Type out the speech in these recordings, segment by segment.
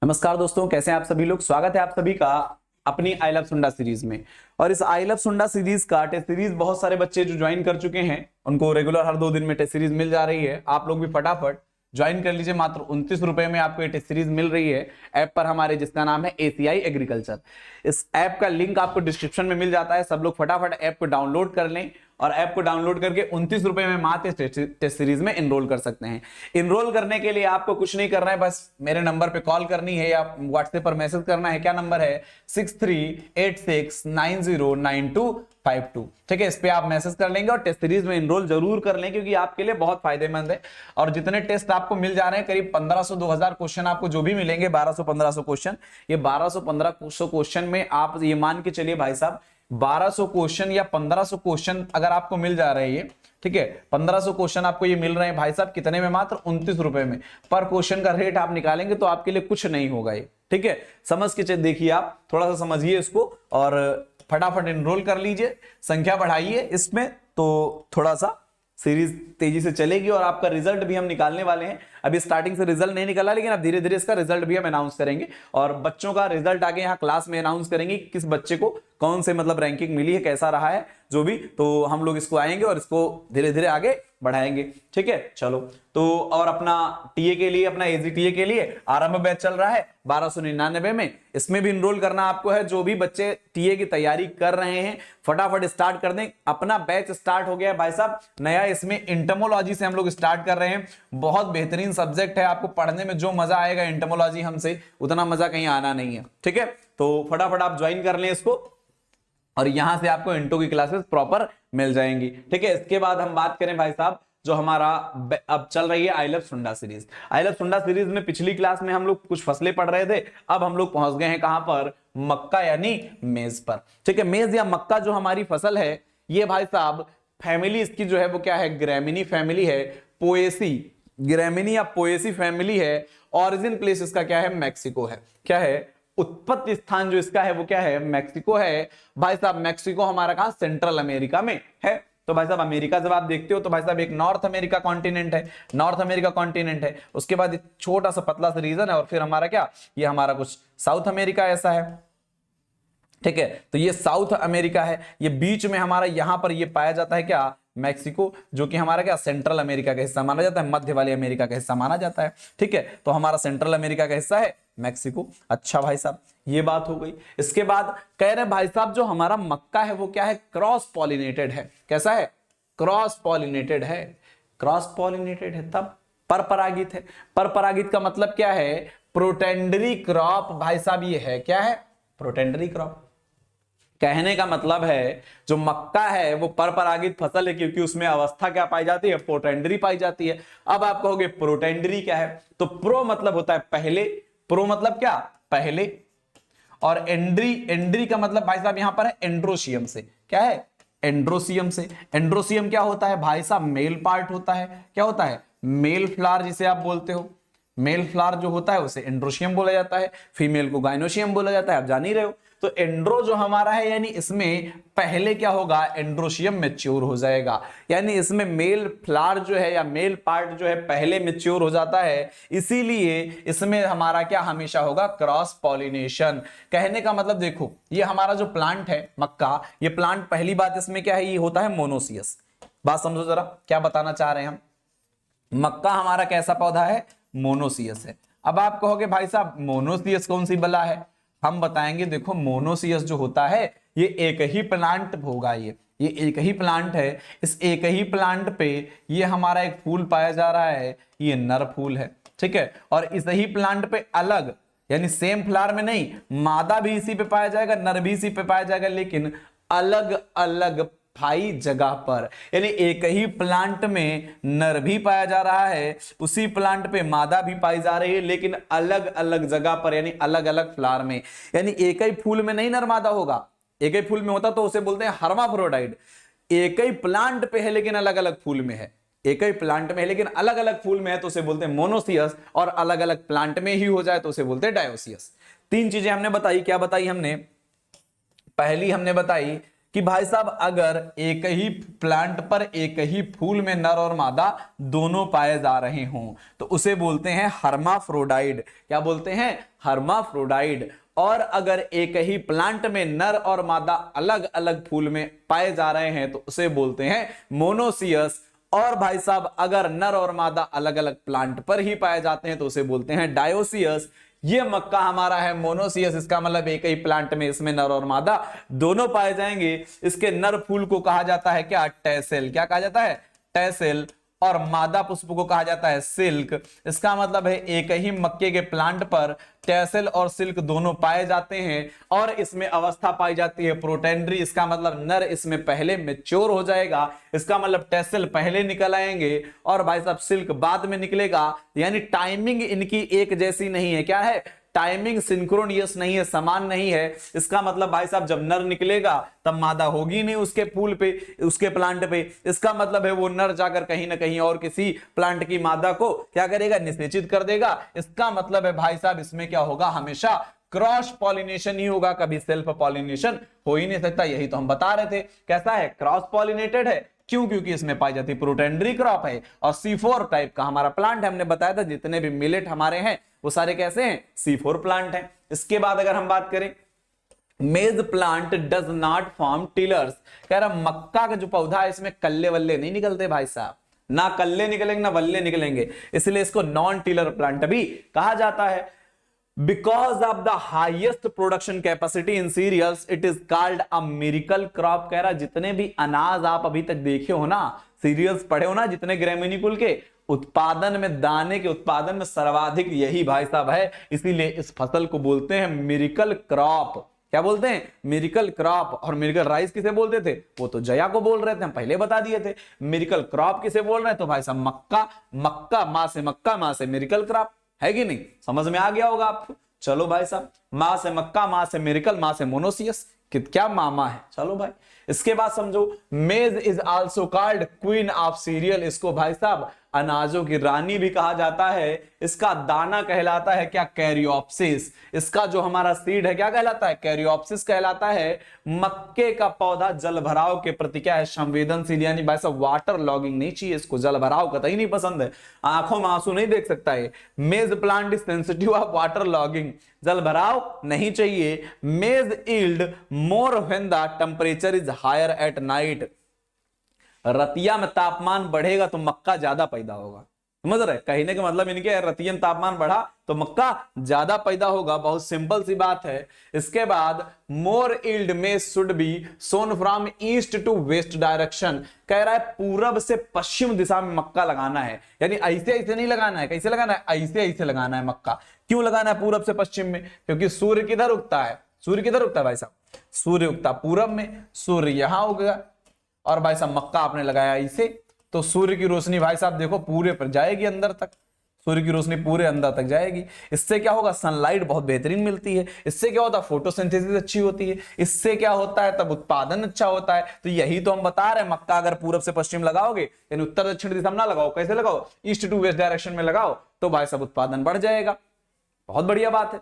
नमस्कार दोस्तों, कैसे हैं आप सभी लोग। स्वागत है आप सभी का अपनी आई लव सुंडा सीरीज में। और इस आई लव सुंडा सीरीज का टेस्ट सीरीज बहुत सारे बच्चे जो ज्वाइन कर चुके हैं उनको रेगुलर हर 2 दिन में टेस्ट सीरीज मिल जा रही है। आप लोग भी फटाफट ज्वाइन कर लीजिए। मात्र 29 रुपए में आपको ये टेस्ट सीरीज मिल रही है ऐप पर हमारे, जिसका नाम है एसीआई एग्रीकल्चर। इस ऐप का लिंक आपको डिस्क्रिप्शन में मिल जाता है। सब लोग फटाफट ऐप को डाउनलोड कर लें और ऐप को डाउनलोड करके 29 रुपए में मात्र टेस्ट सीरीज में एनरोल कर सकते हैं। एनरोल करने के लिए आपको कुछ नहीं करना है, बस मेरे नंबर पे कॉल करनी है या व्हाट्सएप पर मैसेज करना है। क्या नंबर है? 6386909252। ठीक है, इस पे आप मैसेज कर लेंगे और टेस्ट सीरीज में एनरोल जरूर कर लें, क्योंकि आपके लिए बहुत फायदेमंद है। और जितने टेस्ट आपको मिल जा रहे हैं, करीब 1500-2000 क्वेश्चन आपको जो भी मिलेंगे, 1200-1500 क्वेश्चन, ये 1200-1500 क्वेश्चन में आप ये मान के चलिए भाई साहब, 1200 क्वेश्चन या 1500 क्वेश्चन अगर आपको मिल जा रहे हैं, ठीक है, 1500 क्वेश्चन आपको ये मिल रहे हैं भाई साहब, कितने में? मात्र 29 रुपए में। पर क्वेश्चन का रेट आप निकालेंगे तो आपके लिए कुछ नहीं होगा ये। ठीक है, समझ के देखिए, आप थोड़ा सा समझिए इसको और फटाफट एनरोल कर लीजिए। संख्या बढ़ाइए इसमें तो थोड़ा सा सीरीज तेजी से चलेगी और आपका रिजल्ट भी हम निकालने वाले हैं। अभी स्टार्टिंग से रिजल्ट नहीं निकला, लेकिन अब धीरे धीरे इसका रिजल्ट भी हम अनाउंस करेंगे और बच्चों का रिजल्ट आगे यहाँ क्लास में अनाउंस करेंगे। किस बच्चे को कौन से मतलब रैंकिंग मिली है, कैसा रहा है, जो भी, तो हम लोग इसको आएंगे और इसको धीरे धीरे आगे बढ़ाएंगे। ठीक है, चलो। तो और अपना टीए के लिए, अपना एजी टीए के लिए आरंभ बैच चल रहा है 1299 में। इसमें भी इनरोल करना आपको है। जो भी बच्चे टीए की तैयारी कर रहे हैं फटाफट स्टार्ट कर दें। अपना बैच स्टार्ट हो गया है भाई साहब नया। इसमें एंटोमोलॉजी से हम लोग स्टार्ट कर रहे हैं। बहुत बेहतरीन सब्जेक्ट है, आपको पढ़ने में जो मजा आएगा एंटोमोलॉजी हमसे, उतना मजा कहीं आना नहीं है। ठीक है, तो फटाफट आप ज्वाइन कर लें इसको और यहां से आपको इंटो की क्लासेस प्रॉपर मिल जाएंगी। ठीक है, इसके बाद हम बात करें भाई साहब, जो हमारा अब चल रही है आई लव सुंडा सीरीज। आई लव सुंडा सीरीज में पिछली क्लास में हम लोग कुछ फसलें पढ़ रहे थे, अब हम लोग पहुंच गए हैं कहां पर? मक्का यानी मेज पर। ठीक है, मेज या मक्का जो हमारी फसल है, ये भाई साहब फैमिली इसकी जो है वो क्या है? ग्रैमिनी फैमिली है, पोएसी, ग्रैमिनी या पोएसी फैमिली है। ऑरिजिन प्लेस इसका क्या है? मैक्सिको है। क्या है? उत्पत्ति स्थान जो इसका है वो क्या है? मैक्सिको है। भाई साहब मैक्सिको हमारा कहां? सेंट्रल अमेरिका में है। तो भाई साहब अमेरिका जब आप देखते हो तो भाई साहब एक नॉर्थ अमेरिका कॉन्टिनेंट है, नॉर्थ अमेरिका कॉन्टिनेंट है, उसके बाद एक छोटा सा पतला सा रीजन है और फिर हमारा क्या, ये हमारा कुछ साउथ अमेरिका ऐसा है। ठीक है, तो ये साउथ अमेरिका है। ये बीच में हमारा यहां पर ये पाया जाता है क्या? मैक्सिको, जो कि हमारा क्या सेंट्रल अमेरिका का हिस्सा माना जाता है, मध्य वाले अमेरिका का हिस्सा माना जाता है। ठीक है, तो हमारा सेंट्रल अमेरिका का हिस्सा है मैक्सिको। अच्छा भाई साहब, ये बात हो गई। इसके बाद कह रहे भाई साहब जो हमारा मक्का है वो क्या है? क्रॉस पॉलिनेटेड है। कैसा है? क्रॉस पॉलिनेटेड है। क्रॉस पॉलिनेटेड है तब परपरागित है। परपरागित का मतलब क्या है? प्रोटेंडरी क्रॉप। भाई साहब ये है क्या है? प्रोटेंडरी क्रॉप। कहने का मतलब है जो मक्का है वो परपरागित फसल है, क्योंकि उसमें अवस्था क्या पाई जाती है? प्रोटेंडरी पाई जाती है। अब आप कहोगे प्रोटेंडरी क्या है? तो प्रो मतलब होता है पहले, प्रो मतलब क्या? पहले, और एंड्री, एंड्री का मतलब भाई साहब यहां पर है एंड्रोशियम से। क्या है? एंड्रोशियम से। एंड्रोशियम क्या होता है भाई साहब? मेल पार्ट होता है। क्या होता है? मेल फ्लावर जिसे आप बोलते हो। मेल फ्लावर जो होता है उसे एंड्रोशियम बोला जाता है, फीमेल को गाइनोशियम बोला जाता है, आप जान ही रहे हो। तो एंड्रो जो हमारा है, यानी इसमें पहले क्या होगा? एंड्रोशियम मैच्योर हो जाएगा। यानी इसमें मेल फ्लावर जो है या मेल पार्ट जो है पहले मैच्योर हो जाता है, इसीलिए इसमें हमारा क्या हमेशा होगा? Cross pollination. कहने का मतलब देखो, ये हमारा जो प्लांट है मक्का, ये प्लांट पहली बात इसमें क्या है? ये होता है मोनोसियस। बात समझो जरा, क्या बताना चाह रहे हैं हम। मक्का हमारा कैसा पौधा है? मोनोसियस है। अब आप कहोगे भाई साहब मोनोसियस कौन सी बला है? हम बताएंगे, देखो मोनोसियस जो होता है ये एक ही प्लांट होगा। ये एक ही प्लांट है। इस एक ही प्लांट पे ये हमारा एक फूल पाया जा रहा है, ये नर फूल है। ठीक है, और इस ही प्लांट पे अलग, यानी सेम फ्लावर में नहीं, मादा भी इसी पे पाया जाएगा, नर भी इसी पे पाया जाएगा, लेकिन अलग अलग स्थायी जगह पर। यानी एक ही प्लांट में नर भी पाया जा रहा है, उसी प्लांट पे मादा भी पाई जा रही है, लेकिन अलग अलग जगह पर, यानी अलग अलग फ्लावर में। यानी एक ही फूल में नहीं नर मादा होगा। एक ही फूल में होता तो उसे बोलते हैं हर्माफ्रोडाइट। एक ही प्लांट पे है लेकिन अलग अलग फूल में है। एक ही प्लांट में है लेकिन अलग अलग फूल में है तो उसे बोलते हैं मोनोसियस, और अलग अलग प्लांट में ही हो जाए तो उसे बोलते हैं डायोसियस। तीन चीजें हमने बताई। क्या बताई हमने? पहली हमने बताई कि भाई साहब अगर एक ही प्लांट पर एक ही फूल में नर और मादा दोनों पाए जा रहे हों तो उसे बोलते हैं हर्माफ्रोडाइड। क्या बोलते हैं? हर्माफ्रोडाइड। और अगर एक ही प्लांट में नर और मादा अलग अलग फूल में पाए जा रहे हैं तो उसे बोलते हैं मोनोसियस। और भाई साहब अगर नर और मादा अलग अलग प्लांट पर ही पाए जाते हैं तो उसे बोलते हैं डायोसियस। ये मक्का हमारा है मोनोसियस, इसका मतलब एक ही प्लांट में इसमें नर और मादा दोनों पाए जाएंगे। इसके नर फूल को कहा जाता है क्या? टैसेल। क्या कहा जाता है? टैसेल। और मादा पुष्प को कहा जाता है सिल्क। इसका मतलब है एक ही मक्के के प्लांट पर टैसेल और सिल्क दोनों पाए जाते हैं और इसमें अवस्था पाई जाती है प्रोटेंड्री। इसका मतलब नर इसमें पहले मैच्योर हो जाएगा, इसका मतलब टैसेल पहले निकल आएंगे और भाई साहब सिल्क बाद में निकलेगा। यानी टाइमिंग इनकी एक जैसी नहीं है। क्या है? टाइमिंग सिंक्रोनियस नहीं है, समान नहीं है। इसका मतलब भाई साहब जब नर निकलेगा तब मादा होगी नहीं उसके फूल पे, उसके प्लांट पे। इसका मतलब है वो नर जाकर कहीं ना कहीं और किसी प्लांट की मादा को क्या करेगा? निषेचित कर देगा। इसका मतलब है भाई साहब इसमें क्या होगा? हमेशा क्रॉस पॉलिनेशन ही होगा, कभी सेल्फ पॉलिनेशन हो ही नहीं सकता। यही तो हम बता रहे थे। कैसा है? क्रॉस पॉलिनेटेड है। क्यों? क्योंकि इसमें पाई जाती प्रोटेंडरी क्रॉप है और C4 टाइप का हमारा प्लांट है। हमने बताया था जितने भी मिलेट हमारे हैं वो सारे कैसे हैं? C4 प्लांट हैं। इसके बाद अगर हम बात करें मेज plant does not form tillers. कह रहा मक्का का जो पौधा है इसमें कल्ले वल्ले नहीं निकलते भाई साहब, ना कल्ले निकलेंगे ना वल्ले निकलेंगे, इसलिए इसको नॉन टिलर प्लांट भी कहा जाता है। Because of the highest production capacity in cereals it is called a miracle crop. कह रहा जितने भी अनाज आप अभी तक देखे हो ना, सीरियल्स पढ़े हो ना, जितने ग्रेमिनी कुल के उत्पादन में, दाने के उत्पादन में सर्वाधिक यही भाई साहब है, इसीलिए इस फसल को बोलते हैं मिरेकल क्रॉप। क्या बोलते हैं? Miracle crop. और मिरेकल राइस किसे बोलते थे? वो तो जया को बोल रहे थे, हम पहले बता दिए थे। मिरेकल क्रॉप किसे बोल रहे हैं? तो भाई साहब मक्का, मक्का मां से मक्का, मां से मिरेकल क्रॉप, है कि नहीं? समझ में आ गया होगा आपको। चलो भाई साहब, मां से मक्का, मां से मिरेकल, मां से मोनोसियस, क्या मामा है। चलो भाई, इसके बाद समझो मेज is also called queen of serial. इसको भाई साहब अनाजों की रानी भी कहा जाता है। इसका दाना कहलाता है क्या? कैरियोप्सिस। इसका जो हमारा सीड है क्या कहलाता है? कैरियोप्सिस कहलाता है। मक्के का पौधा जल भराव के प्रति क्या है? संवेदनशील। यानी भाई साहब वाटर लॉगिंग नहीं चाहिए इसको, जल भराव कतई नहीं पसंद है, आंखों में आंसू नहीं देख सकता है। Maize plant is sensitive of water logging, जल भराव नहीं चाहिए। Maize yield more when the temperature is higher at night. रतिया में तापमान बढ़ेगा तो मक्का ज्यादा पैदा होगा। समझ रहे? कहने का मतलब इनके रतिया में तापमान बढ़ा तो मक्का ज्यादा पैदा होगा। बहुत सिंपल सी बात है। इसके बाद मोर यील्ड में should be sown from east to west direction. कह रहा है पूरब से पश्चिम दिशा में मक्का लगाना है। यानी ऐसे ऐसे नहीं लगाना है। कैसे लगाना है? ऐसे ऐसे लगाना है मक्का। क्यों लगाना है पूरब से पश्चिम में? क्योंकि सूर्य किधर उगता है? सूर्य किधर उगता है भाई साहब? सूर्य उगता पूरब में, सूर्य यहां उगेगा और भाई साहब मक्का आपने लगाया इसे, तो सूर्य की रोशनी भाई साहब देखो पूरे पर जाएगी अंदर तक, सूर्य की रोशनी पूरे अंदर तक जाएगी। इससे क्या होगा? सनलाइट बहुत बेहतरीन मिलती है। इससे क्या होता है? फोटोसिंथेसिस अच्छी होती है। इससे क्या होता है? तब उत्पादन अच्छा होता है। तो यही तो हम बता रहे हैं, मक्का अगर पूरब से पश्चिम लगाओगे, यानी उत्तर दक्षिण दिशा में ना लगाओ, कैसे लगाओ? ईस्ट टू वेस्ट डायरेक्शन में लगाओ, तो भाई साहब उत्पादन बढ़ जाएगा। बहुत बढ़िया बात है।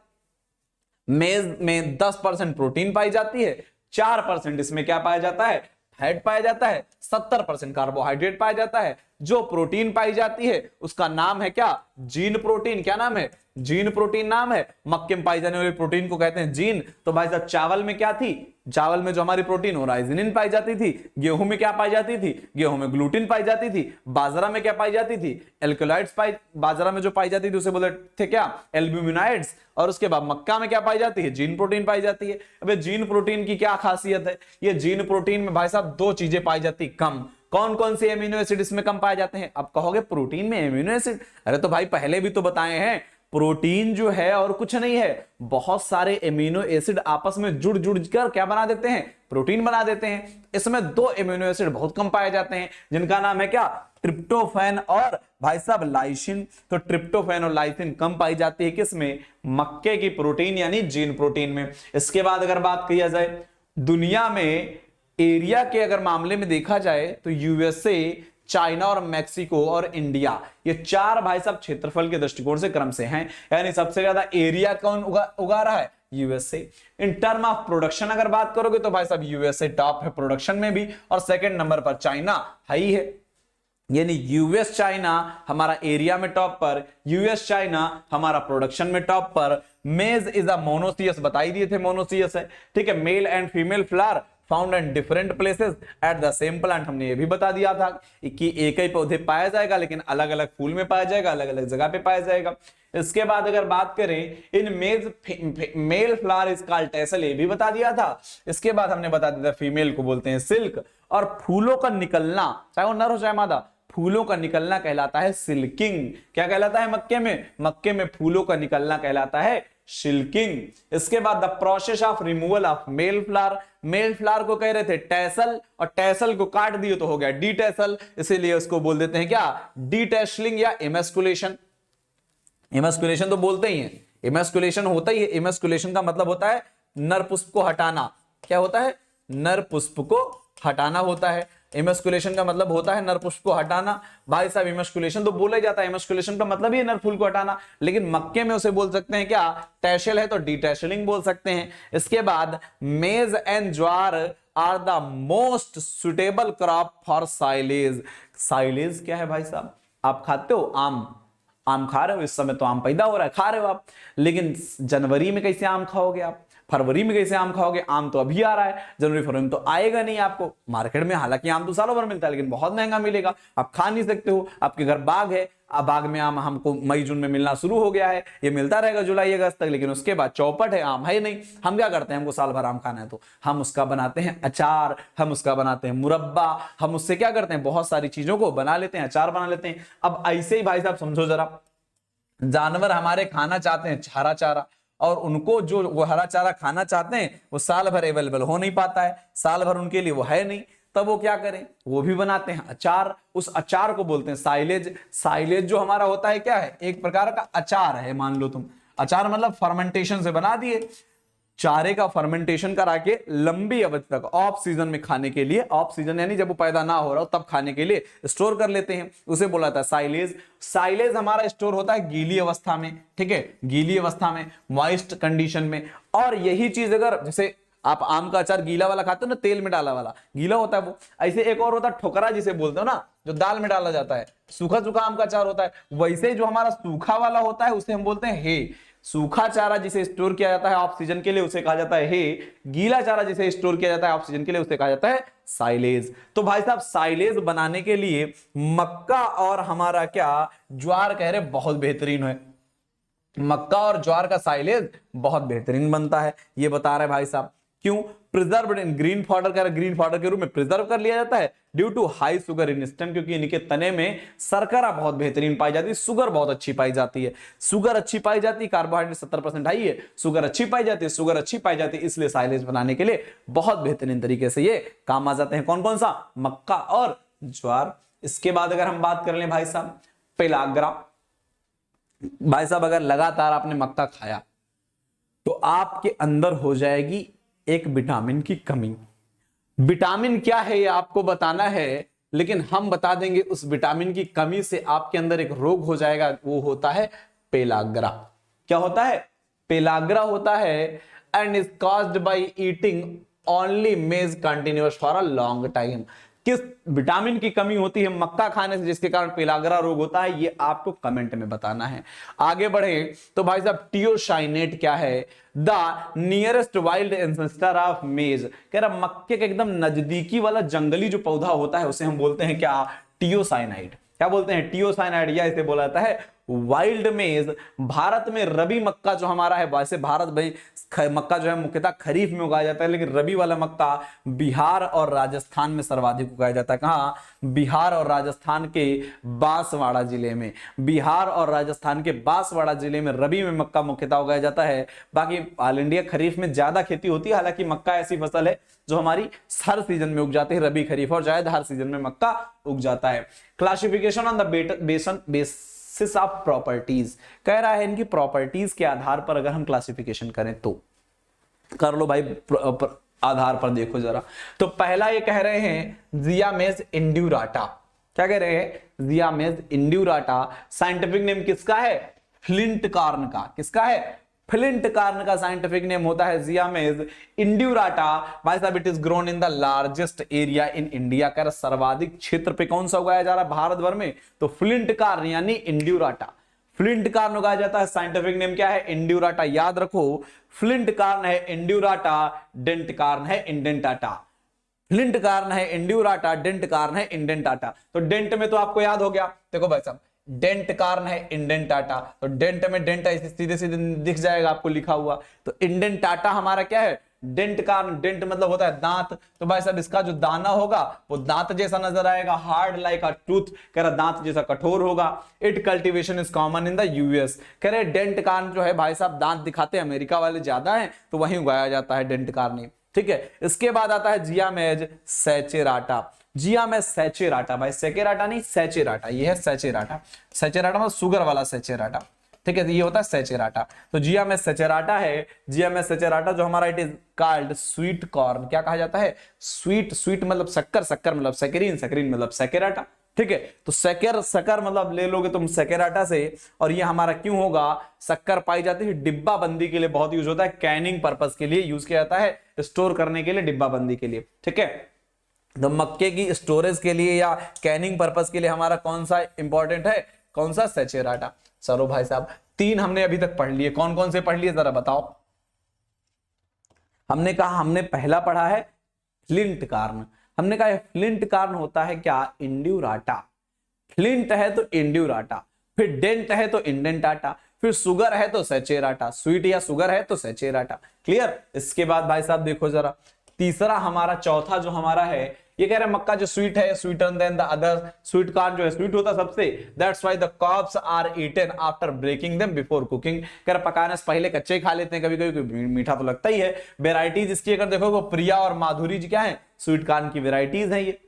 मेज में 10% प्रोटीन पाई जाती है, 4% इसमें क्या पाया जाता है? फैट पाया जाता है, 70% कार्बोहाइड्रेट पाया जाता है। जो प्रोटीन पाई जाती है उसका नाम है क्या? Gene protein. क्या नाम है? जीन प्रोटीन नाम है। मक्के में पाई जाने वाली प्रोटीन को कहते हैं जीन। तो भाई साहब चावल में क्या थी? चावल में जो हमारी प्रोटीन हो राइजिनिन पाई जाती थी। गेहूं में क्या पाई जाती थी? गेहूं में ग्लूटिन पाई जाती थी। बाजरा में क्या पाई जाती थी? एल्कलॉइड्स पाई, बाजरा में जो पाई जाती थी उसे बोलते थे क्या? एल्ब्यूमिनाइड्स। और उसके बाद मक्का में क्या पाई जाती है? जीन प्रोटीन पाई जाती है। अबे जीन प्रोटीन की क्या खासियत है? ये जीन प्रोटीन में भाई साहब 2 चीजें पाई जाती कम। कौन कौन से एमिनो एसिड इसमें कम पाए जाते हैं? अब कहोगे प्रोटीन में एमिनो एसिड, अरे तो भाई पहले भी तो बताए हैं, प्रोटीन जो है और कुछ नहीं है, बहुत सारे एमिनो एसिड आपस में जुड़ कर क्या बना देते हैं? प्रोटीन बना देते हैं। इसमें 2 एमिनो एसिड बहुत कम पाए जाते हैं, जिनका नाम है क्या? ट्रिप्टोफैन और भाई साहब लाइसिन। तो ट्रिप्टोफैन और लाइसिन कम पाई जाती है किसमें? मक्के की प्रोटीन यानी जीन प्रोटीन में। इसके बाद अगर बात किया जाए दुनिया में एरिया के अगर मामले में देखा जाए तो यूएसए, चाइना और मैक्सिको और इंडिया, ये 4 भाई साहब क्षेत्रफल के दृष्टिकोण से क्रम से हैं। यानी सबसे ज्यादा एरिया कौन उगा रहा है? USA. In term of production अगर बात करोगे तो भाई साहब यूएसए टॉप है प्रोडक्शन में भी, और सेकंड नंबर पर चाइना हाई है। यानी यूएस चाइना हमारा एरिया में टॉप पर, यूएस चाइना हमारा प्रोडक्शन में टॉप पर। मेज इज अ मोनोसियस, बता ही दिए थे मोनोसियस है, ठीक है। Male and female flower found in different places at the same plant, हमने ये भी बता दिया था कि एक ही पौधे पाया जाएगा लेकिन अलग अलग फूल में पाया जाएगा, अलग अलग जगह पे पाया जाएगा। इसके बाद अगर बात करें इन male flower is called tassel, ये भी बता दिया था। इसके बाद हमने बता दिया था फीमेल को बोलते हैं सिल्क, और फूलों का निकलना चाहे वो नर हो चाहे मादा, फूलों का निकलना कहलाता है सिल्किंग। क्या कहलाता है मक्के में? मक्के में फूलों का निकलना कहलाता है सिल्किंग। इसके बाद the process of removal of male flower, male flower को कह रहे थे टैसल, और टैसल को काट दिए तो हो गया डी टैसल, इसीलिए उसको बोल देते हैं क्या? डी टैसलिंग या इमेस्कुलेशन। इमेस्कुलेशन तो बोलते ही है, इमेस्कुलेशन होता ही है। इमेस्कुलेशन का मतलब होता है नर पुष्प को हटाना। क्या होता है? नर पुष्प को हटाना होता है। इमेस्कुलेशन का मतलब होता है नर पुष्प को हटाना। भाई साहब इमेस्कुलेशन तो बोला जाता है, इमेस्कुलेशन का मतलब ही है नर फूल को हटाना, लेकिन मक्के में उसे बोल सकते हैं क्या? टैशल है तो डिटैशलिंग बोल सकते हैं। इसके बाद maize and jowar are the most suitable crop for silage. Silage क्या है भाई साहब? आप खाते हो आम, आम खा रहे हो, इस समय तो आम पैदा हो रहा है, खा रहे हो आप, लेकिन जनवरी में कैसे आम खाओगे आप? फरवरी में कैसे आम खाओगे? आम तो अभी आ रहा है, जनवरी फरवरी में तो आएगा नहीं आपको मार्केट में। हालांकि आम तो सालों भर मिलता है लेकिन बहुत महंगा मिलेगा, आप खा नहीं सकते हो। आपके घर बाग है, अब बाग में आम हमको मई जून में मिलना शुरू हो गया है, ये मिलता रहेगा जुलाई अगस्त तक, लेकिन उसके बाद चौपट है, आम है नहीं। हम क्या करते हैं? हमको साल भर आम खाना है तो हम उसका बनाते हैं अचार, हम उसका बनाते हैं मुरब्बा, हम उससे क्या करते हैं? बहुत सारी चीजों को बना लेते हैं, अचार बना लेते हैं। अब ऐसे ही भाई साहब समझो जरा, जानवर हमारे खाना चाहते हैं हरा चारा, और उनको जो वो हरा चारा खाना चाहते हैं वो साल भर अवेलेबल हो नहीं पाता है, साल भर उनके लिए वो है नहीं, तब वो क्या करें? वो भी बनाते हैं अचार। उस अचार को बोलते हैं साइलेज। साइलेज जो हमारा होता है क्या है? एक प्रकार का अचार है। मान लो तुम, अचार मतलब फर्मेंटेशन से बना दिए, चारे का फर्मेंटेशन करा के लंबी अवधि तक ऑफ सीजन में खाने के लिए, ऑफ सीजन यानी जब वो पैदा ना हो रहा हो तब खाने के लिए स्टोर कर लेते हैं, उसे बोला था साइलेज। साइलेज हमारा स्टोर होता है गीली अवस्था में, ठीक है, गीली अवस्था में, मॉइस्ट कंडीशन में। और यही चीज अगर जैसे आप आम का अचार गीला वाला खाते हो ना, तेल में डाला वाला गीला होता है वो, ऐसे एक और होता है ठोकरा जिसे बोलते हो ना, जो दाल में डाला जाता है, सूखा सूखा आम का अचार होता है। वैसे जो हमारा सूखा वाला होता है उसे हम बोलते हैं हे। सूखा चारा जिसे स्टोर किया जाता है ऑक्सीजन के लिए उसे कहा जाता है हे। गीला चारा जिसे स्टोर किया जाता है ऑक्सीजन के लिए उसे कहा जाता है साइलेज। तो भाई साहब साइलेज बनाने के लिए मक्का और हमारा क्या ज्वार कह रहे बहुत बेहतरीन है। मक्का और ज्वार का साइलेज बहुत बेहतरीन बनता है, ये बता रहे भाई साहब। क्यों? प्रिजर्व्ड इन ग्रीन फॉडर का, ग्रीन फॉडर के रूप में प्रिजर्व कर लिया जाता है due to high sugar in stem, क्योंकि इनके तने में शर्करा बहुत बेहतरीन पाई जाती है, शुगर बहुत अच्छी पाई जाती है। शुगर अच्छी पाई जाती है, कार्बोहाइड्रेट 70% हाई है, शुगर अच्छी पाई जाती है, शुगर अच्छी पाई जाती है, इसलिए साइलेज बनाने के लिए बहुत बेहतरीन तरीके से ये काम आ जाते हैं। कौन कौन सा? मक्का और ज्वार। इसके बाद अगर हम बात कर लें भाई साहब पेलाग्रा। भाई साहब अगर लगातार आपने मक्का खाया तो आपके अंदर हो जाएगी एक विटामिन की कमी। विटामिन क्या है ये आपको बताना है, लेकिन हम बता देंगे उस विटामिन की कमी से आपके अंदर एक रोग हो जाएगा, वो होता है पेलाग्रा। क्या होता है? पेलाग्रा होता है and is caused by eating only maize continuous for a long time. किस विटामिन की कमी होती है मक्का खाने से जिसके कारण पेलाग्रा रोग होता है, ये आपको कमेंट में बताना है। आगे बढ़े तो भाई साहब टियोसाइनेट क्या है? The nearest wild ancestor of मेज। कह रहा मक्के के एकदम नजदीकी वाला जंगली जो पौधा होता है उसे हम बोलते हैं क्या? टियोसाइनाइड। क्या बोलते हैं? टियोसाइनाइड, या इसे बोला जाता है वाइल्ड मेज। भारत में रबी मक्का जो हमारा है, वैसे भारत भाई मक्का जो है मुख्यतः खरीफ में उगाया जाता है, लेकिन रबी वाला मक्का बिहार और राजस्थान में सर्वाधिक उगाया जाता है। कहाँ? बिहार और राजस्थान के बांसवाड़ा जिले में। बिहार और राजस्थान के बांसवाड़ा जिले में रबी में मक्का मुख्यतः उगाया जाता है। बाकी ऑल इंडिया खरीफ में ज्यादा खेती होती है, हालांकि मक्का ऐसी फसल है जो हमारी हर सीजन में उग जाती है, रबी खरीफ और जायद हर सीजन में मक्का उग जाता है। Classification on the basis of properties, कह रहा है इनकी प्रॉपर्टीज के आधार पर अगर हम क्लासिफिकेशन करें तो कर लो भाई, आधार पर देखो जरा। तो पहला ये कह रहे हैं जियामेज इंड्यूराटा। क्या कह रहे हैं? जियामेज इंड्यूराटा। साइंटिफिक नेम किसका है? फ्लिंट कॉर्न का। किसका है? फ्लिंट कार्न का साइंटिफिक नेम होता है जियामेज इंड्यूराटा। भाई साहब it is grown in the largest area in India. कह रहा सर्वाधिक क्षेत्र पे कौन सा उगाया जा रहा है भारत भर में, तो फ्लिंट कार्न यानी इंड्यूराटा। फ्लिंट कार्न उगाया जाता है, साइंटिफिक नेम क्या है, इंड्यूराटा। याद रखो फ्लिंट कार्न है इंड्यूराटा, डेंट कार्न है इंडेंटाटा। फ्लिंट कार्न है इंड्यूराटा, डेंट कार्न है इंडेंटाटा। तो डेंट में तो आपको याद हो गया, देखो भाई साहब डेंट कार्न है इंडेंटाटा, तो डेंट में डेंट सीधे सीधे दिख जाएगा आपको लिखा हुआ। तो इंडेंटाटा हमारा क्या है, डेंट कार्न। डेंट मतलब होता है दांत, तो भाई साहब इसका जो दाना होगा वो दांत जैसा नजर आएगा, हार्ड लाइक अ टूथ। कह रहा दांत जैसा कठोर होगा। It cultivation is common in the US. कह रहे डेंट कार्न जो है भाई साहब दांत दिखाते हैं अमेरिका वाले ज्यादा हैं, तो वहीं उगाया जाता है डेंट कार्न। ठीक है, इसके बाद आता है जियामेज सैचेराटा। जियामेज सैचेराटा, भाई सेकेराटा नहीं सैचेराटा, ये है सैचेराटा। सैचेराटा मतलब शुगर वाला सैचेराटा। ठीक है, ये होता है सैचेराटा। तो जियामेज सैचेराटा है, जियामेज सैचेराटा जो हमारा it is called sweet corn. क्या कहा जाता है, स्वीट। स्वीट मतलब शक्कर, शक्कर मतलब सैकरीन, सैकरीन मतलब सैकेराटा। ठीक है, तो शक्कर शक्कर मतलब ले लोगे तुम सैकेराटा से। और ये हमारा क्यों होगा, शक्कर पाई जाती है डिब्बा बंदी के लिए बहुत यूज होता है, कैनिंग पर्पस के लिए यूज किया जाता है, स्टोर करने के लिए, डिब्बा बंदी के लिए। ठीक है, तो मक्के की स्टोरेज के लिए या कैनिंग पर्पस के लिए हमारा कौन सा इंपॉर्टेंट है, कौन सा, सैचेराटा। चलो भाई साहब 3 हमने अभी तक पढ़ लिए, कौन कौन से पढ़ लिए जरा बताओ। हमने कहा, हमने पहला पढ़ा है फ्लिंट कार्न। हमने कहा फ्लिंट कार्न होता है क्या, इंड्यूराटा। फ्लिंट है तो इंड्यूराटा, फिर डेंट है तो इंडेंटाटा, फिर सुगर है तो सैचेराटा। स्वीट या सुगर है तो सैचेराटा। क्लियर। इसके बाद भाई साहब देखो जरा तीसरा हमारा, चौथा जो हमारा है, ये कह रहे हैं मक्का जो स्वीट है, sweeter than the other. Sweet corn जो है स्वीट होता सबसे, that's why the crops are eaten after breaking them before cooking. कह रहे पकाने से पहले कच्चे खा लेते हैं, कभी कभी मीठा तो लगता ही है। वेराइटीज इसकी अगर देखो, प्रिया और माधुरी जी क्या है, स्वीट कार्न की वेराइटीज है ये,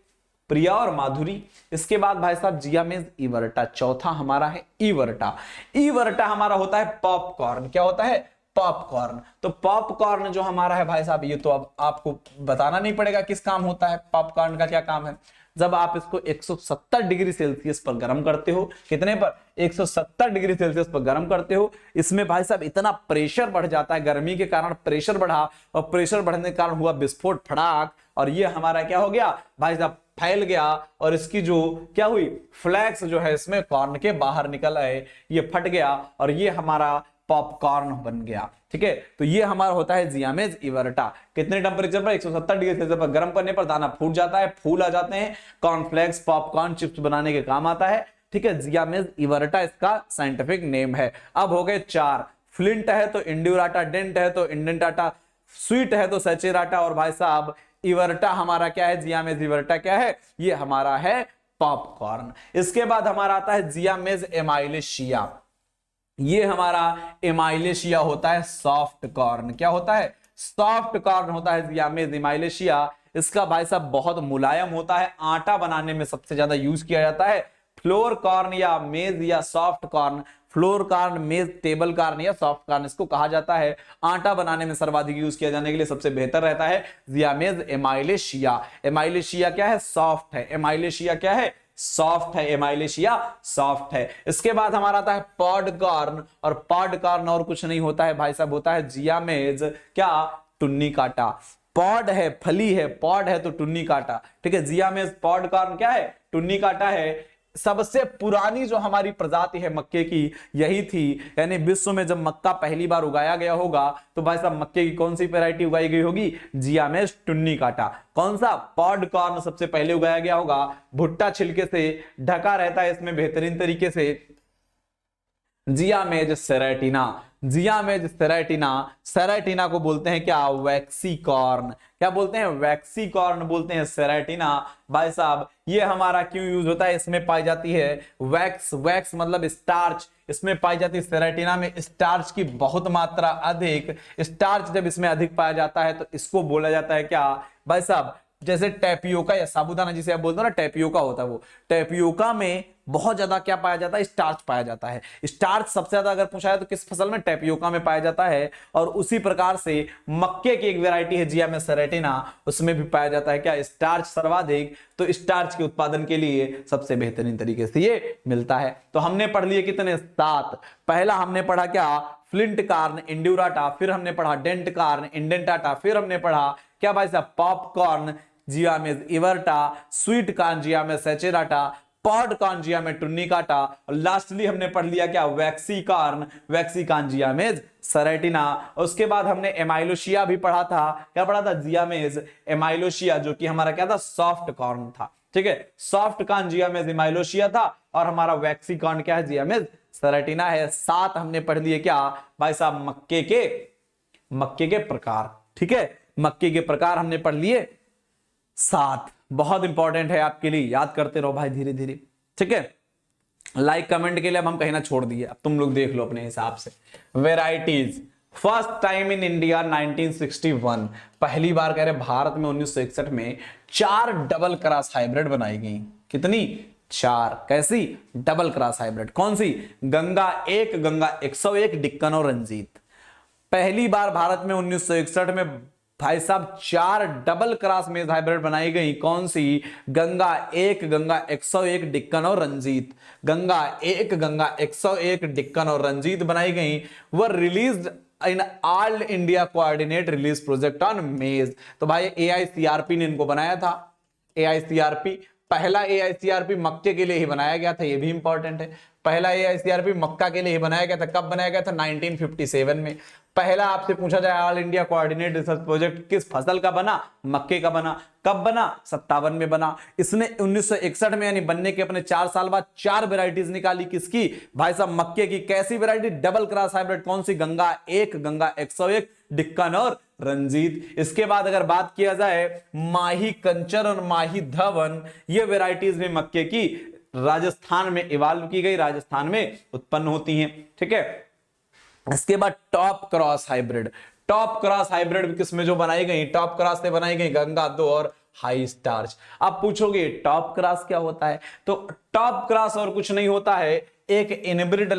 प्रिया और माधुरी। इसके बाद भाई साहब जियामेज इवर्टा, चौथा हमारा है इवर्टा। इवर्टा हमारा होता है पॉपकॉर्न। क्या होता है, पॉपकॉर्न। तो पॉपकॉर्न जो हमारा है भाई साहब, ये तो अब आपको बताना नहीं पड़ेगा किस काम होता है, पॉपकॉर्न का क्या काम है। जब आप इसको 170 डिग्री सेल्सियस पर गर्म करते हो, कितने पर, 170 डिग्री सेल्सियस पर गर्म करते हो, इसमें भाई साहब इतना प्रेशर बढ़ जाता है, गर्मी के कारण प्रेशर बढ़ा, और प्रेशर बढ़ने के कारण हुआ विस्फोट, फड़ाक, और ये हमारा क्या हो गया भाई साहब, फैल गया। और इसकी जो क्या हुई, फ्लैक्स जो है इसमें कॉर्न के बाहर निकल आए, ये फट गया और ये हमारा पॉपकॉर्न बन गया। ठीक है, तो ये हमारा होता है जियामेज इवर्टा। कितने टेंपरेचर पर, 170 डिग्री सेल्सियस पर गर्म करने पर दाना फूट जाता है, फूल आ जाते हैं, कॉर्नफ्लेक्स पॉपकॉर्न चिप्स बनाने के काम आता है। ठीक है, जियामेज इवर्टा इसका साइंटिफिक नेम है। अब हो गए 4, फ्लिंट है तो इंड्यूराटा, डेंट है तो इंडेंटाटा, स्वीट है तो सैचेराटा, और भाई साहब इवर्टा हमारा क्या है, जियामेज इवर्टा क्या है, ये हमारा है पॉपकॉर्न। इसके बाद हमारा आता है जियामेज एमाइलेशिया। ये हमारा एमाइलेशिया होता है सॉफ्ट कॉर्न। क्या होता है, सॉफ्ट कॉर्न होता है जियामेज एमाइलेशिया। इसका भाई साहब बहुत मुलायम होता है, आटा बनाने में सबसे ज्यादा यूज किया जाता है। फ्लोर कॉर्न या मेज या सॉफ्ट कॉर्न, फ्लोर कॉर्न, मेज, टेबल कॉर्न या सॉफ्ट कॉर्न इसको कहा जाता है। आटा बनाने में सर्वाधिक यूज किया जाने के लिए सबसे बेहतर रहता है जियामेज एमाइलेशिया। एमाइलेशिया क्या है, सॉफ्ट है। एमाइलेशिया क्या है, सॉफ्ट है। एमाइलेशिया सॉफ्ट है। इसके बाद हमारा आता है पॉडकॉर्न, और पॉडकॉर्न और कुछ नहीं होता है भाई साहब, होता है जियामेज क्या, टुन्नी काटा। पॉड है, फली है, पॉड है तो टुन्नी काटा। ठीक है, जियामेज पॉडकॉर्न क्या है, टुन्नी काटा है। सबसे पुरानी जो हमारी प्रजाति है मक्के की यही थी, यानी विश्व में जब मक्का पहली बार उगाया गया होगा तो भाई साहब मक्के की कौन सी वैरायटी उगाई गई होगी, जियामेज टुन्नी काटा। कौन सा, पॉडकॉर्न सबसे पहले उगाया गया होगा। भुट्टा छिलके से ढका रहता है इसमें बेहतरीन तरीके से। जियामेज सेरेटिना, जियामेज सेरेटिना, सेरेटिना को बोलते हैं क्या, वैक्सी कॉर्न। क्या बोलते हैं, वैक्सी कॉर्न बोलते हैं सेरेटिना। भाई साहब ये हमारा क्यों यूज होता है, इसमें पाई जाती है वैक्स, वैक्स मतलब स्टार्च, इसमें पाई जाती है सेरेटिना में स्टार्च की बहुत मात्रा अधिक। स्टार्च जब इसमें अधिक पाया जाता है तो इसको बोला जाता है क्या भाई साहब, जैसे टैपियोका या साबूदाना जिसे आप बोलते हो ना, टैपियोका होता है वो, टैपियोका में बहुत ज्यादा क्या पाया जाता है, स्टार्च पाया जाता है। स्टार्च सबसे ज्यादा अगर पूछा है तो किस फसल में, टैपियोका में पाया जाता है। और उसी प्रकार से मक्के की एक वैरायटी है जियामेज सेरेटिना, उसमें भी पाया जाता है क्या, स्टार्च सर्वाधिक। तो स्टार्च के उत्पादन के लिए सबसे बेहतरीन तरीके से ये मिलता है। तो हमने पढ़ लिए कितने, 7। पहला हमने पढ़ा क्या, फ्लिंट कार्न, इंड्यूराटा, फिर हमने पढ़ा डेंट कार्न, इंडेंटाटा, फिर हमने पढ़ा क्या भाई साहब popcorn, जियामेज इवर्टा, sweet corn, जियामेज सेचेराटा, pod corn, जियामेज टुनिकाटा, और लास्टली हमने पढ़ लिया क्या वैक्सीकॉर्न, वैक्सीकॉर्न जियामेज सेरेटिना। उसके बाद हमने एमाइलोशिया भी पढ़ा था, क्या पढ़ा था जियामेज एमाइलोशिया, जो कि हमारा क्या था सॉफ्ट कॉर्न था, ठीक है, सॉफ्ट कॉर्न जियामेज एमाइलोशिया था, और हमारा वैक्सीकॉर्न क्या है जियामेज सेरेटिना है। 7 हमने पढ़ लिए क्या भाई साहब मक्के के प्रकार, ठीक है, मक्के के प्रकार हमने पढ़ लिए 7, बहुत इंपॉर्टेंट है आपके लिए, याद करते रहो भाई धीरे धीरे, ठीक है। लाइक कमेंट के लिए अब हम कहीं ना छोड़ दिए, अब तुम लोग देख लो अपने हिसाब से। Varieties, first time in India 1961, पहली बार कह रहे भारत में 1961 में 4 डबल क्रॉस हाइब्रिड बनाई गई। कितनी? 4। कैसी? Double cross hybrid. कौन सी? गंगा 1, गंगा 101, डिक्कन और रंजीत। पहली बार भारत में 1961 में भाई साहब 4 डबल क्रॉस मेज हाइब्रिड बनाई गई। कौन सी? गंगा 1, गंगा 101, डिक्कन और रंजीत। गंगा 1, गंगा 101, डिक्कन और रंजीत बनाई गई। वह released in all India coordinate release project on मेज। तो भाई AICRP ने इनको बनाया था। AICRP, पहला AICRP मक्के के लिए ही बनाया गया था, ये भी इंपॉर्टेंट है। पहला AICRP मक्का के लिए ही बनाया गया था। कब बनाया गया था? 1957 में। पहला आपसे पूछा जाए all India coordinate research project किस फसल का बना? मक्के का बना। कब बना? 57 में बना। इसने 1961 में यानी बनने के अपने 4 साल बाद 4 वेराइटीज निकाली। किसकी? भाई साहब मक्के की। कैसी वेराइटी? Double cross hybrid. कौन सी? गंगा 1, गंगा 101, डिक्कन और रंजीत। इसके बाद अगर बात किया जाए माही कंचन और माही धवन, ये वेराइटीज में मक्के की राजस्थान में इवाल्व की गई, राजस्थान में उत्पन्न होती हैं, ठीक है। इसके बाद top cross hybrid. Top cross hybrid किसमें जो बनाई गई? टॉप क्रॉस से बनाई गई गंगा 2 और हाई स्टार्च। आप पूछोगे टॉप क्रॉस क्या होता है? तो टॉप क्रॉस और कुछ नहीं होता है, एक इनब्रिड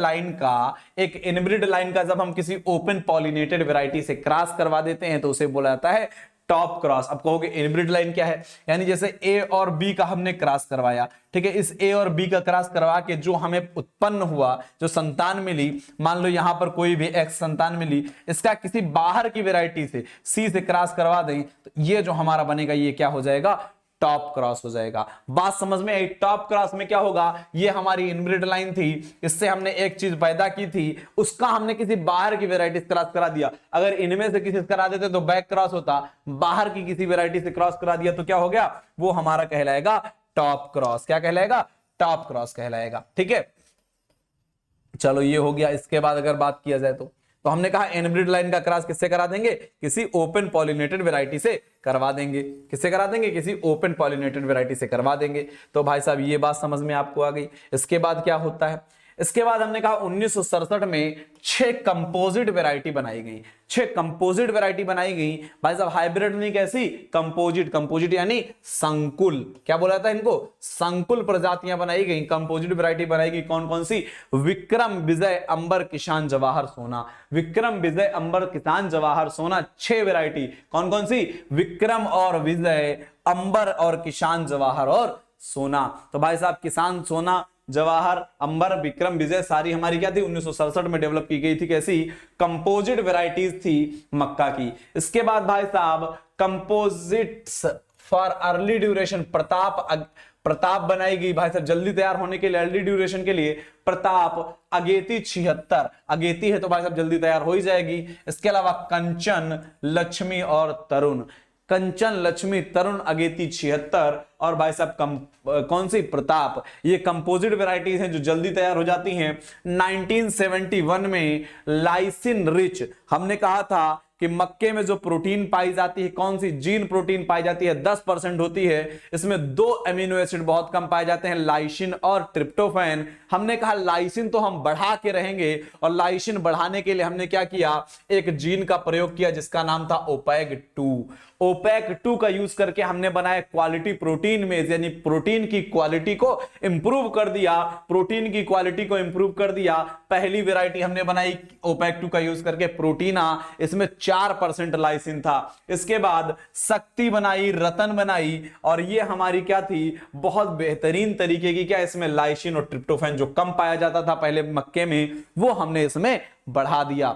लाइन का जब हम किसी ओपन पॉलिनेटेड वैरायटी से क्रॉस करवा देते हैं तो उसे बोला जाता है टॉप क्रॉस। अब कहोगे इनब्रिड लाइन क्या है? यानी जैसे ए और बी का हमने क्रॉस करवाया, ठीक है, इस ए और बी का क्रॉस करवा के जो हमें उत्पन्न हुआ, जो संतान मिली, मान लो यहां पर कोई भी एक्स संतान मिली, इसका किसी बाहर की वैरायटी से सी से क्रॉस करवा दें तो ये जो हमारा बनेगा ये क्या हो जाएगा? टॉप क्रॉस हो जाएगा। बात समझ में आई? टॉप क्रॉस में क्या होगा? ये हमारी इनब्रिड लाइन थी, इससे हमने एक चीज पैदा की थी, उसका हमने किसी बाहर की वैरायटी से क्रॉस करा दिया। अगर इनमें से किसी से करा देते तो बैक क्रॉस होता, बाहर की किसी वैरायटी से क्रॉस करा दिया तो क्या हो गया? वो हमारा कहलाएगा टॉप क्रॉस। क्या कहलाएगा? टॉप क्रॉस कहलाएगा, ठीक है। चलो ये हो गया। इसके बाद अगर बात किया जाए तो हमने कहा इनब्रिड लाइन का क्रॉस किससे करा देंगे? किसी ओपन पॉलिनेटेड वैरायटी से करवा देंगे। किससे करा देंगे? किसी ओपन पॉलिनेटेड वैरायटी से करवा देंगे। तो भाई साहब ये बात समझ में आपको आ गई। इसके बाद क्या होता है? इसके बाद हमने कहा 1967 में 6 कंपोजिट वैरायटी बनाई गई। 6 कंपोजिट वैरायटी बनाई गई। भाई साहब हाइब्रिड नहीं, कैसी? कंपोजिट। कंपोजिट यानी संकुल। क्या बोला था इनको? संकुल प्रजातियां बनाई गई, कंपोजिट वैरायटी बनाई गई। कौन कौन सी? विक्रम, विजय, अंबर, किसान, जवाहर, सोना। विक्रम, विजय, अंबर, किसान, जवाहर, सोना, 6 वैरायटी। कौन कौन सी? विक्रम और विजय, अंबर और किसान, जवाहर और सोना। तो भाई साहब किसान, सोना, जवाहर, अंबर, विक्रम, विजय सारी हमारी क्या थी? 1967 में डेवलप की गई थी। कैसी? कंपोजिट वैरायटीज थी मक्का की। इसके बाद भाई साहब composites for early duration, Pratap बनाई गई। भाई साहब जल्दी तैयार होने के लिए, अर्ली ड्यूरेशन के लिए प्रताप। अगेती 76, अगेती है तो भाई साहब जल्दी तैयार हो ही जाएगी। इसके अलावा कंचन, लक्ष्मी और तरुण। कंचन, लक्ष्मी, तरुण, अगेती 76 और भाई साहब कौन सी? प्रताप। ये कंपोजिट वैरायटीज हैं जो जल्दी तैयार हो जाती हैं। 1971 में लाइसिन रिच, हमने कहा था कि मक्के में जो प्रोटीन पाई जाती है, कौन सी? जीन प्रोटीन पाई जाती है, 10% होती है। इसमें 2 अमीनो एसिड बहुत कम पाए जाते हैं, लाइसिन और ट्रिप्टोफैन। हमने कहा लाइसिन तो हम बढ़ा के रहेंगे और लाइसिन बढ़ाने के लिए हमने क्या किया? एक जीन का प्रयोग किया जिसका नाम था OPEC2। OPEC2 का यूज करके हमने बनाया क्वालिटी प्रोटीन में, यानी प्रोटीन की क्वालिटी को इंप्रूव कर दिया। प्रोटीन की क्वालिटी को इंप्रूव कर दिया। पहली वैरायटी हमने बनाई OPEC2 का यूज करके, प्रोटीना। इसमें 4 4% लाइसिन था। इसके बाद शक्ति बनाई, रतन बनाई, और ये हमारी क्या थी, बहुत बेहतरीन तरीके की, क्या इसमें लाइसिन और ट्रिप्टोफैन जो कम पाया जाता था पहले मक्के में, वो हमने इसमें बढ़ा दिया।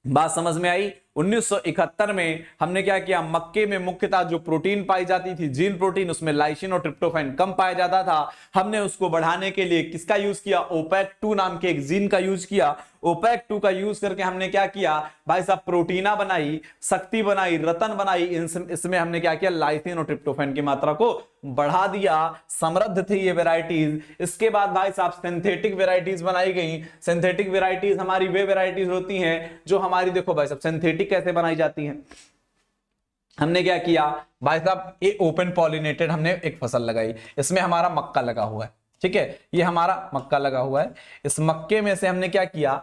बात समझ में आई। 1971 में हमने क्या किया, मक्के में मुख्यतः जो प्रोटीन पाई जाती थी, जीन प्रोटीन, उसमें लाइसिन और ट्रिप्टोफैन कम पाया जाता था। हमने उसको बढ़ाने के लिए किसका यूज किया, ओपेक 2 नाम के एक जीन का यूज किया। ओपेक 2 का यूज करके हमने क्या किया भाई साहब, प्रोटीना बनाई, शक्ति बनाई, रतन बनाई। इसमें हमने क्या किया, लाइसिन और ट्रिप्टोफैन की मात्रा को बढ़ा दिया। समृद्ध थी ये वेराइटीज। इसके बाद भाई साहब सिंथेटिक वेराइटीज बनाई गई। सिंथेटिक वेराइटीज हमारी वे वेराइटीज होती हैं जो हमारी, देखो भाई साहब सिंथेटिक कैसे बनाई जाती हैं। हमने क्या किया भाई साहब, ये ओपन पॉलिनेटेड हमने एक फसल लगाई, इसमें हमारा मक्का लगा हुआ है, ठीक है, ये हमारा मक्का लगा हुआ है। इस मक्के में से हमने क्या किया,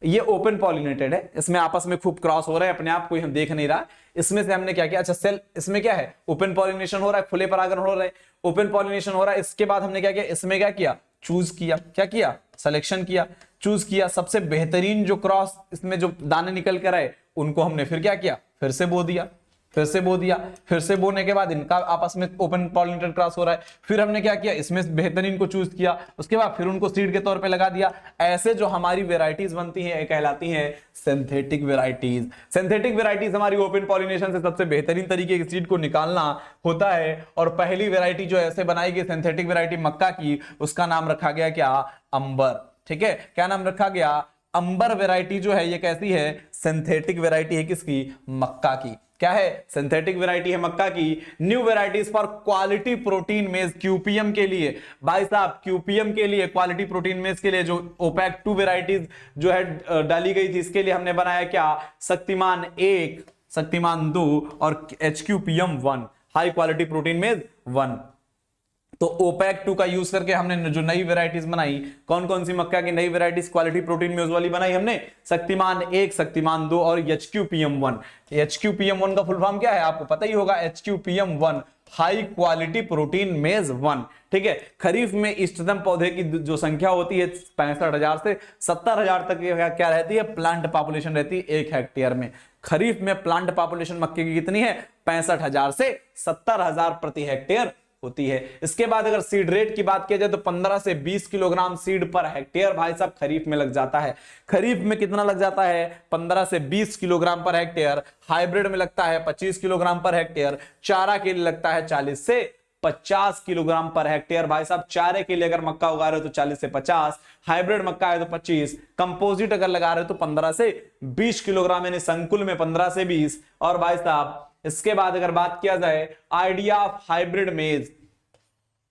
ये ओपन पॉलिनेटेड है, इसमें आपस में खूब क्रॉस हो रहा है, अपने आप कोई हम देख नहीं रहा। इसमें से हमने क्या किया, अच्छा सेल, इसमें क्या है, ओपन पॉलिनेशन हो रहा है, खुले परागण हो रहा है, ओपन पॉलिनेशन हो रहा है। इसके बाद हमने क्या किया, इसमें क्या किया, चूज किया, क्या किया, सिलेक्शन किया, चूज किया। सबसे बेहतरीन जो क्रॉस इसमें जो दाने निकल कर आए, उनको हमने फिर क्या किया, फिर से बो दिया, फिर से बो दिया। फिर से बोने के बाद इनका आपस में ओपन पॉलिनेटेड क्रॉस हो रहा है, फिर हमने क्या किया, इसमें बेहतरीन को चूज किया, उसके बाद फिर उनको सीड के तौर पे लगा दिया। ऐसे जो हमारी वेराइटीज बनती हैं कहलाती हैं सिंथेटिक वेराइटीज। सिंथेटिक वेराइटीज हमारी ओपन पॉलिनेशन से सबसे बेहतरीन तरीके की सीड को निकालना होता है। और पहली वेराइटी जो ऐसे बनाई गई सिंथेटिक वेराइटी मक्का की, उसका नाम रखा गया क्या, अंबर। ठीक है, क्या नाम रखा गया, अंबर वेराइटी जो है ये कैसी है, सिंथेटिक वेराइटी है, किसकी, मक्का की। क्या है, सिंथेटिक वेराइटी है मक्का की। New varieties for quality protein मेज, क्यूपीएम के लिए भाई साहब, क्यूपीएम के लिए, क्वालिटी प्रोटीन मेज के लिए जो ओपेक 2 वेराइटीज जो है डाली गई थी, इसके लिए हमने बनाया क्या, शक्तिमान 1, शक्तिमान 2 और एचक्यूपीएम 1, हाई क्वालिटी प्रोटीन मेज 1। तो ओपेक 2 का यूज करके हमने जो नई वेराइटीज बनाई, कौन कौन सी मक्का की नई वेराइटीज क्वालिटी प्रोटीन मेज वाली बनाई हमने, शक्तिमान 1, शक्तिमान 2 और एचक्यूपीएम 1। एचक्यूपीएम 1 का फुल फॉर्म क्या है, आपको पता ही होगा, एचक्यूपीएम 1 हाई क्वालिटी प्रोटीन मेज 1। ठीक है, खरीफ में इष्टतम पौधे की जो संख्या होती है 65,000 से 70,000 तक क्या रहती है, प्लांट पॉपुलेशन रहती है 1 हेक्टेयर में। खरीफ में प्लांट पॉपुलेशन मक्के की कितनी है, 65,000 से 70,000 प्रति हेक्टेयर होती है। इसके बाद अगर सीड रेट की बात किया जाए तो 15 से 20 किलोग्राम सीड पर हेक्टेयर भाई साहब खरीफ में लग जाता है। खरीफ में कितना लग जाता है, 15 से 20 किलोग्राम पर हेक्टेयर। हाइब्रिड में लगता है 25 किलोग्राम पर हेक्टेयर। चारा के लिए लगता है 40 से 50 किलोग्राम पर हेक्टेयर। भाई साहब चारे के लिए अगर मक्का उगा रहे हो तो 40 से 50, हाइब्रिड मक्का है तो 25, कंपोजिट अगर लगा रहे हो तो 15 से 20 किलोग्राम, यानी संकुल में 15 से 20। और भाई साहब इसके बाद अगर बात किया जाए आइडिया ऑफ हाइब्रिड मेज,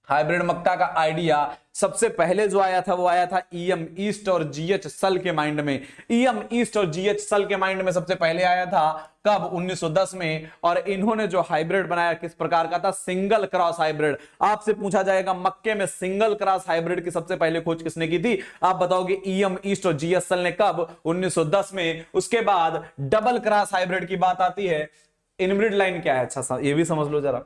हाइब्रिड मक्का का आइडिया सबसे पहले जो आया था वो आया था ईएम ईस्ट और जीएच सल के माइंड में। ईएम ईस्ट और जीएच सल के माइंड में सबसे पहले आया था, कब, 1910 में। और इन्होंने जो हाइब्रिड बनाया किस प्रकार का था, सिंगल क्रॉस हाइब्रिड। आपसे पूछा जाएगा मक्के में सिंगल क्रॉस हाइब्रिड की सबसे पहले खोज किसने की थी, आप बताओगे ईएम ईस्ट और जीएच सल ने, कब, 1910 में। उसके बाद डबल क्रॉस हाइब्रिड की बात आती है। इनब्रिड लाइन क्या है, अच्छा ये भी समझ लो जरा,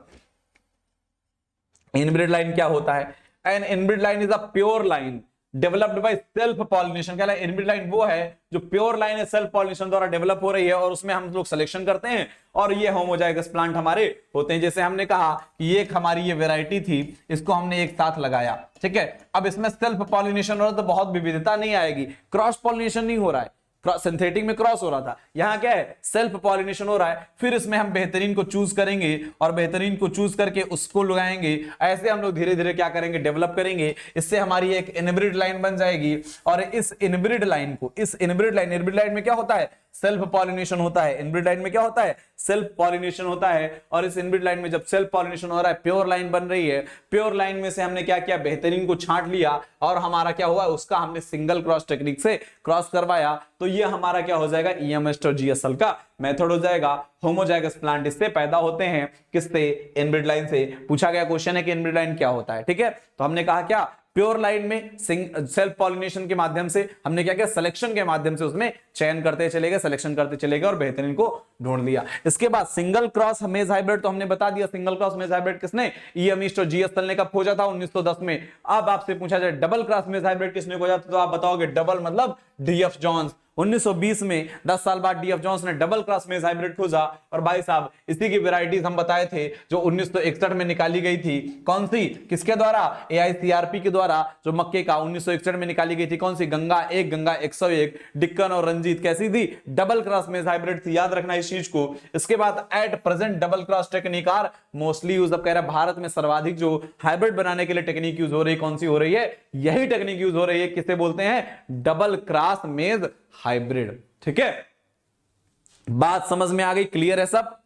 इनब्रिड लाइन क्या होता है। An inbred line is a pure line developed by self pollination. क्या है इनब्रिड लाइन, वो है जो प्योर लाइन है, सेल्फ पॉलिनेशन द्वारा डेवलप हो रही है, और उसमें हम लोग सिलेक्शन करते हैं और ये होमोजाइगस प्लांट हमारे होते हैं। जैसे हमने कहा कि एक हमारी ये वेराइटी थी, इसको हमने एक साथ लगाया, ठीक है। अब इसमें सेल्फ पॉलिनेशन हो रहा है तो बहुत विविधता नहीं आएगी, क्रॉस पॉलिनेशन नहीं हो रहा है, सिंथेटिक में क्रॉस हो रहा था, यहां क्या है, सेल्फ पॉलिनेशन हो रहा है। फिर इसमें हम बेहतरीन को चूज करेंगे और बेहतरीन को चूज करके उसको लगाएंगे। ऐसे हम लोग धीरे धीरे क्या करेंगे, डेवलप करेंगे। इससे हमारी एक इनब्रिड लाइन बन जाएगी। और इस इनब्रिड लाइन को, इस इनब्रिड लाइन में क्या होता है, सेल्फ पॉलिनेशन होता है। इनब्रिड लाइन में क्या होता है, सेल्फ पॉलिनेशन होता है। और इस इनब्रिड लाइन में जब सेल्फ पॉलिनेशन हो रहा है, प्योर लाइन बन रही है। प्योर लाइन में से हमने क्या किया, बेहतरीन को छांट लिया और हमारा क्या हुआ, उसका हमने सिंगल क्रॉस टेक्निक से क्रॉस करवाया। तो ये हमारा क्या हो जाएगा, ईएमएस और जीएसएल का मेथड हो जाएगा। होमोजाइगस प्लांट इससे पैदा होते हैं, किससे, इनब्रिड लाइन से। पूछा गया क्वेश्चन है कि इनब्रिड लाइन क्या होता है, ठीक है। तो हमने कहा क्या, प्योर लाइन में सेल्फ पॉलिनेशन के माध्यम से हमने क्या किया, सिलेक्शन के माध्यम से उसमें चयन करते चले गए, सिलेक्शन करते चले गए और बेहतरीन को ढूंढ लिया। इसके बाद सिंगल क्रॉस मेज हाइब्रिड तो हमने बता दिया, सिंगल क्रॉस मेज हाइब्रिड किसने, ईएम ईस्ट और जीएसएल ने कब खोजा था, 1910 में। अब आपसे पूछा जाए डबल क्रॉस मेज हाइब्रिड किसने खोजा, तो आप बताओगे डबल मतलब डीएफ जॉन्स, 1920 में 10 साल बाद डीएफ जॉन्स ने डबल क्रॉस मेज हाइब्रिड खोजा और भाई साहब इसी की वैरायटीज हम बताए थे जो 1961 में निकाली गई थी। कौन सी, किसके द्वारा, एआईसीआरपी के द्वारा, जो मक्के का 1961 में निकाली गई थी। कौन सी, गंगा 1, गंगा 101, डिक्कन और रंजीत। कैसी थी, डबल क्रॉस मेज हाइब्रिड थी, याद रखना इस चीज को। इसके बाद at present double cross technique are mostly use. अब कह रहा है भारत में सर्वाधिक जो हाइब्रिड बनाने के लिए टेक्निक यूज हो रही है, कौन सी हो रही है, यही टेक्निक यूज हो रही है। किसे बोलते हैं, डबल क्रॉस मेज हाइब्रिड। ठीक है, बात समझ में आ गई, क्लियर है सब।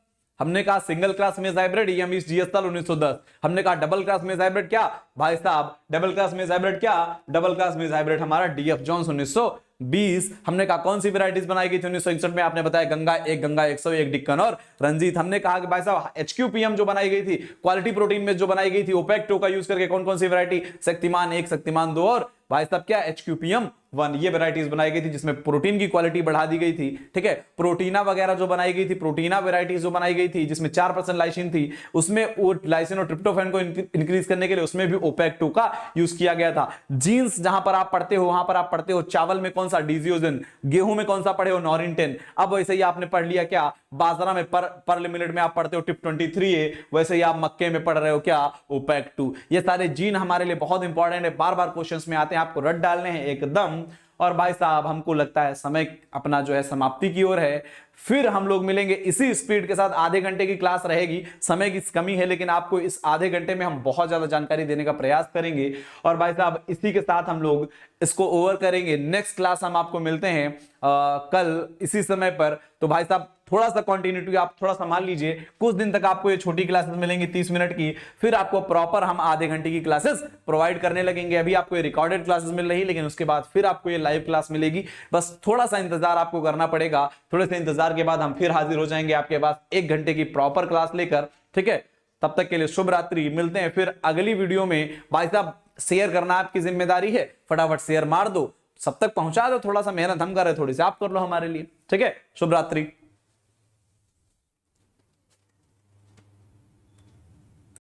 हमने कहा सिंगल क्लास मेज हाइब्रिड ईएमईस जीएसएल 1910। हमने कहा डबल क्लास मेज हाइब्रिड क्या भाई साहब, डबल क्लास मेज हाइब्रिड क्या, डबल क्लास मेज हाइब्रिड हमारा डीएफ जॉन्स 1920। हमने कहा कौन सी वैरायटीज बनाई गई थी 1961 में, आपने बताया गंगा 1, गंगा 101, डिक्कन और रंजीत। हमने कहा कि भाई साहब एचक्यूपीएम जो बनाई गई थी, क्वालिटी प्रोटीन में जो बनाई गई थी, ओपेक 2 का यूज करके कौन कौन सी वैरायटी, शक्तिमान 1, शक्तिमान 2 और भाई साहब क्या, एचक्यूपीएम 1। ये वैरायटीज बनाई गई थी जिसमें प्रोटीन की क्वालिटी बढ़ा दी गई थी। ठीक है, प्रोटीना वगैरह जो बनाई गई थी, प्रोटीना वैरायटीज जो बनाई गई थी जिसमें 4% लाइसिन थी, उसमें वो लाइसिन और ट्रिप्टोफैन को इंक्रीज करने के लिए उसमें भी ओपेक 2 का यूज किया गया था। जीन्स जहां पर आप पढ़ते हो, वहां पर आप पढ़ते हो चावल में कौन सा, डिजियोजिन, गेहूं में कौन सा पढ़े हो, नॉरिन 10। अब वैसे ही आपने पढ़ लिया क्या, बाजरा में पर्ल मिलेट में आप पढ़ते हो टिप 23A, वैसे ही आप मक्के में पढ़ रहे हो क्या, ओपेक 2। ये सारे जीन हमारे लिए बहुत इंपॉर्टेंट है, बार बार क्वेश्चंस में आते हैं, आपको रट डालने हैं एकदम। और भाई साहब हमको लगता है समय अपना जो है समाप्ति की ओर है। फिर हम लोग मिलेंगे इसी स्पीड के साथ, आधे घंटे की क्लास रहेगी, समय की कमी है लेकिन आपको इस आधे घंटे में हम बहुत ज्यादा जानकारी देने का प्रयास करेंगे। और भाई साहब इसी के साथ हम लोग इसको ओवर करेंगे। नेक्स्ट क्लास हम आपको मिलते हैं कल इसी समय पर। तो भाई साहब थोड़ा सा कंटिन्यूटी आप थोड़ा संभाल लीजिए, कुछ दिन तक आपको ये छोटी क्लासेस मिलेंगी 30 मिनट की, फिर आपको प्रॉपर हम आधे घंटे की क्लासेस प्रोवाइड करने लगेंगे। अभी आपको ये रिकॉर्डेड क्लासेस मिल रही, लेकिन उसके बाद फिर आपको ये लाइव क्लास मिलेगी। बस थोड़ा सा इंतजार आपको करना पड़ेगा, थोड़े से इंतजार के बाद हम फिर हाजिर हो जाएंगे आपके पास 1 घंटे की प्रॉपर क्लास लेकर। ठीक है, तब तक के लिए शुभ रात्रि, मिलते हैं फिर अगली वीडियो में। भाई साहब शेयर करना आपकी जिम्मेदारी है, फटाफट शेयर मार दो, सब तक पहुंचा दो, थोड़ा सा मेहनत हम कर रहे हैं, थोड़ी सी आप कर लो हमारे लिए। ठीक है, शुभ रात्रि।